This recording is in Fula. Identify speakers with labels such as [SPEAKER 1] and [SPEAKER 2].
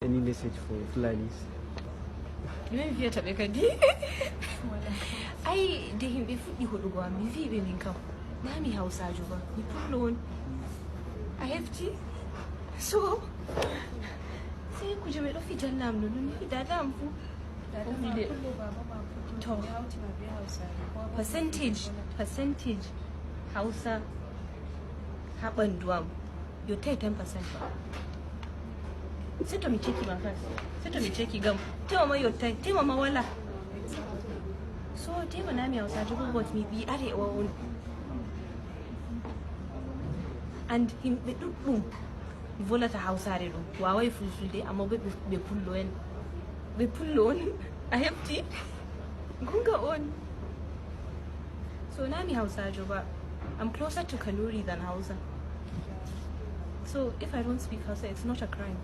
[SPEAKER 1] Any message for Fulanis?
[SPEAKER 2] Min fiye taɓe kadi. Ai da himɓe fuɗɗi hoɗugo am mi wiɓe min kam na mi hawsajo ba mi pullo on a hefti so sai kuje ɓe ɗo fijanna am non mi dada am fu to percentage hausa ha ɓandu am yottai 10% ba. Sai to mi ceki ma fas sai to mi ceki gam tema ma yottai tema ma wala so tema na mi hausajo bo but mi ɓi arewa on and himɓe ɗuɗɗum volata hausare ɗo wawai fulfulde amma ɓe pullo on a hefti gunga on so na mi hausajo ba. I'm closer to Kanuri than Hausa, so if I don't speak Hausa it's not a crime.